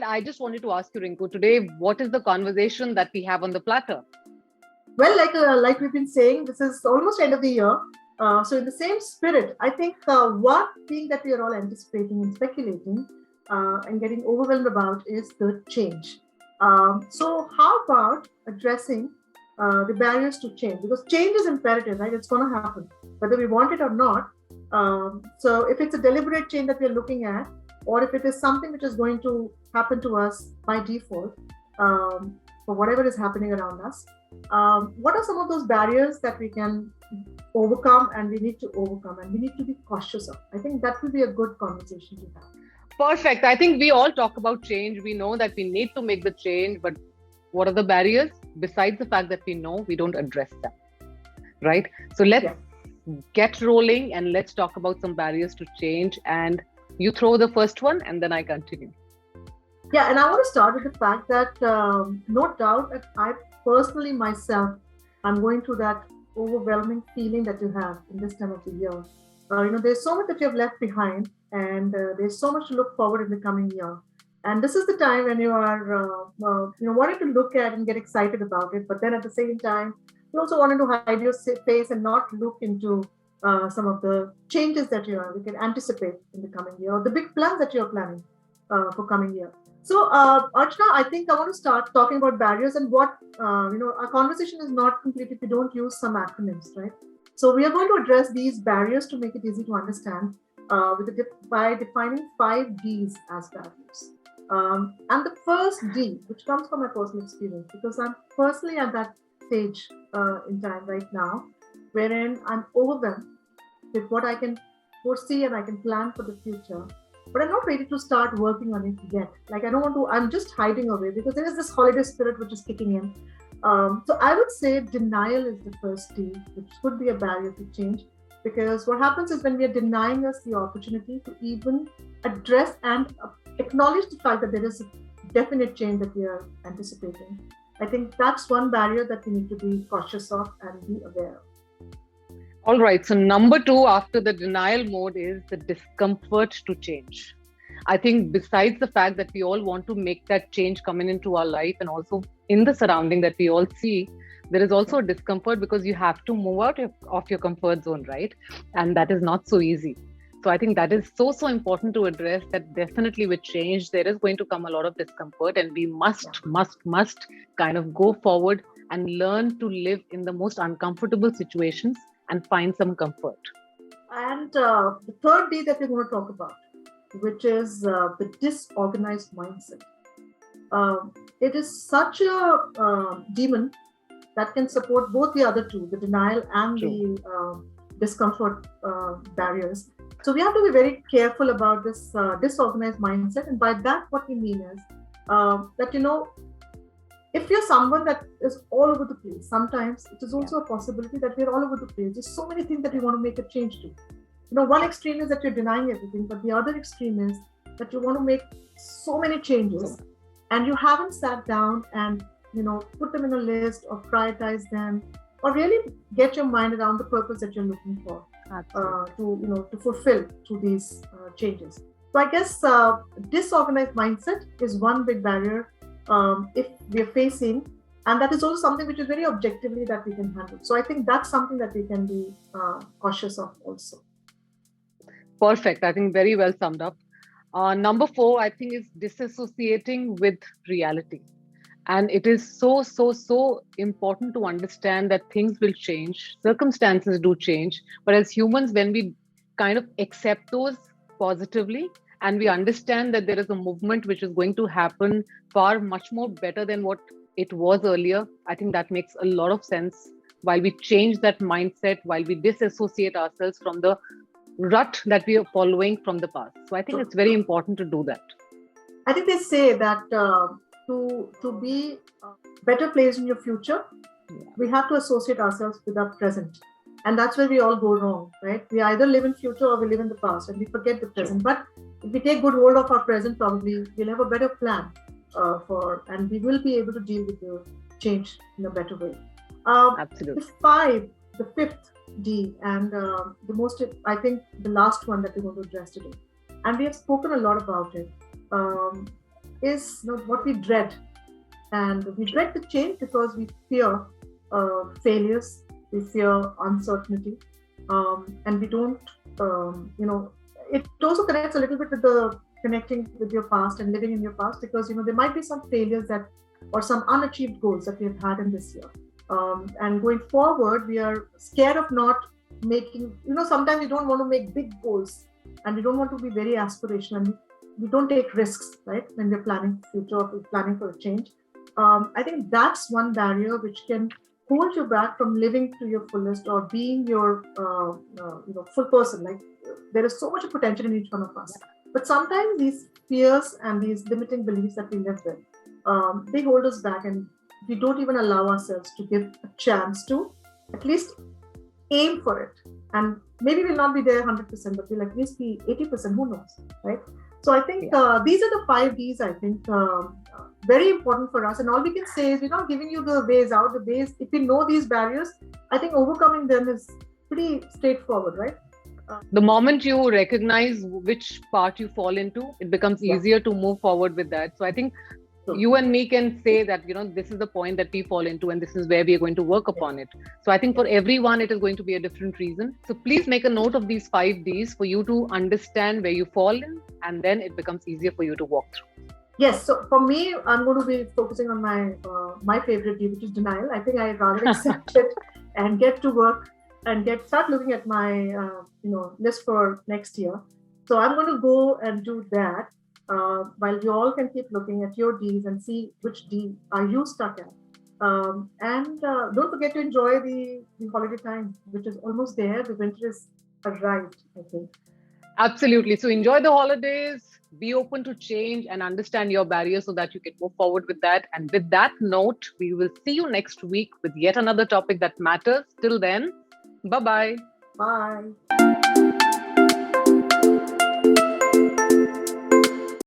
And I just wanted to ask you, Rinku, today, what is the conversation that we have on the platter? Well, like we've been saying, this is almost end of the year. So in the same spirit, I think one thing that we are all anticipating and speculating and getting overwhelmed about is the change. So how about addressing the barriers to change? Because change is imperative, right? It's going to happen, whether we want it or not. So if it's a deliberate change that we're looking at, or if it is something which is going to happen to us by default, for whatever is happening around us, what are some of those barriers that we can overcome and we need to overcome and we need to be cautious of? I think that will be a good conversation to have. Perfect. I think we all talk about change. We know that we need to make the change, but what are the barriers? Besides the fact that we know, we don't address them, right? So let's get rolling and let's talk about some barriers to change. And you throw the first one and then I continue. Yeah, and I want to start with the fact that no doubt that I personally myself, I'm going through that overwhelming feeling that you have in this time of the year. There's so much that you have left behind, and there's so much to look forward in the coming year. And this is the time when you are, wanting to look at and get excited about it, but then at the same time, you also wanted to hide your face and not look into some of the changes that we can anticipate in the coming year, or the big plans that you're planning for coming year. So, Archana, I think I want to start talking about barriers and what, our conversation is not complete if we don't use some acronyms, right? So we are going to address these barriers to make it easy to understand by defining 5 Ds as barriers. And the first D, which comes from my personal experience, because I'm personally at that stage in time right now, wherein I'm overwhelmed with what I can foresee and I can plan for the future. But I'm not ready to start working on it yet. Like, I don't want to, I'm just hiding away because there is this holiday spirit which is kicking in. So I would say denial is the first D, which could be a barrier to change. Because what happens is when we are denying us the opportunity to even address and acknowledge the fact that there is a definite change that we are anticipating. I think that's one barrier that we need to be cautious of and be aware of. All right. So number 2 after the denial mode is the discomfort to change. I think besides the fact that we all want to make that change coming into our life and also in the surrounding that we all see, there is also a discomfort because you have to move out of your comfort zone, right? And that is not so easy. So I think that is so important to address, that definitely with change, there is going to come a lot of discomfort, and we must kind of go forward and learn to live in the most uncomfortable situations and find some comfort. And the third D that we're going to talk about, which is the disorganized mindset. It is such a demon that can support both the other two, the denial and the discomfort barriers. So we have to be very careful about this disorganized mindset. And by that, what we mean is that, if you're someone that is all over the place, sometimes it is also a possibility that we're all over the place. There's so many things that we want to make a change to. One extreme is that you're denying everything, but the other extreme is that you want to make so many changes and you haven't sat down and, put them in a list or prioritize them or really get your mind around the purpose that you're looking for to fulfill through these changes. So I guess disorganized mindset is one big barrier if we are facing, and that is also something which is very objectively that we can handle. So I think that's something that we can be cautious of also. Perfect. I think very well summed up. Number 4, I think, is disassociating with reality. And it is so important to understand that things will change, circumstances do change. But as humans, when we kind of accept those positively and we understand that there is a movement which is going to happen far much more better than what it was earlier, I think that makes a lot of sense. While we change that mindset, while we disassociate ourselves from the rut that we are following from the past. So I think it's very important to do that. I think they say that to be better placed in your future, we have to associate ourselves with our present. And that's where we all go wrong, right? We either live in future or we live in the past and we forget the present. But if we take good hold of our present, probably we'll have a better plan and we will be able to deal with the change in a better way. Absolutely. The fifth D, and the most, I think, the last one that we're going to address today. And we have spoken a lot about it. is what we dread. And we dread the change because we fear failures, we fear uncertainty, and we don't, it also connects a little bit with the connecting with your past and living in your past, because there might be some failures that, or some unachieved goals that we've had in this year. And going forward, we are scared of not making, sometimes we don't want to make big goals, and we don't want to be very aspirational, and we don't take risks, right, when we're planning future or planning for a change. I think that's one barrier which can hold you back from living to your fullest or being your full person. Like, there is so much potential in each one of us, but sometimes these fears and these limiting beliefs that we live with, they hold us back, and we don't even allow ourselves to give a chance to at least aim for it. And maybe we'll not be there 100%, but we'll at least be 80%, who knows, right? So I think these are the 5 Ds, I think, very important for us. And all we can say is, we're not giving you the ways out, the ways, if we know these barriers, I think overcoming them is pretty straightforward, right? The moment you recognize which part you fall into, it becomes easier to move forward with that. So I think you and me can say that, this is the point that we fall into, and this is where we are going to work upon it. So I think for everyone, it is going to be a different reason. So please make a note of these 5 Ds for you to understand where you fall in, and then it becomes easier for you to walk through. Yes. So for me, I'm going to be focusing on my favorite D, which is denial. I think I'd rather accept it and get to work and start looking at my list for next year. So I'm going to go and do that. While you all can keep looking at your Ds and see which D are you stuck at. And don't forget to enjoy the holiday time, which is almost there. The winter is arrived, I think. Absolutely. So enjoy the holidays, be open to change, and understand your barriers so that you can move forward with that. And with that note, we will see you next week with yet another topic that matters. Till then, bye-bye. Bye.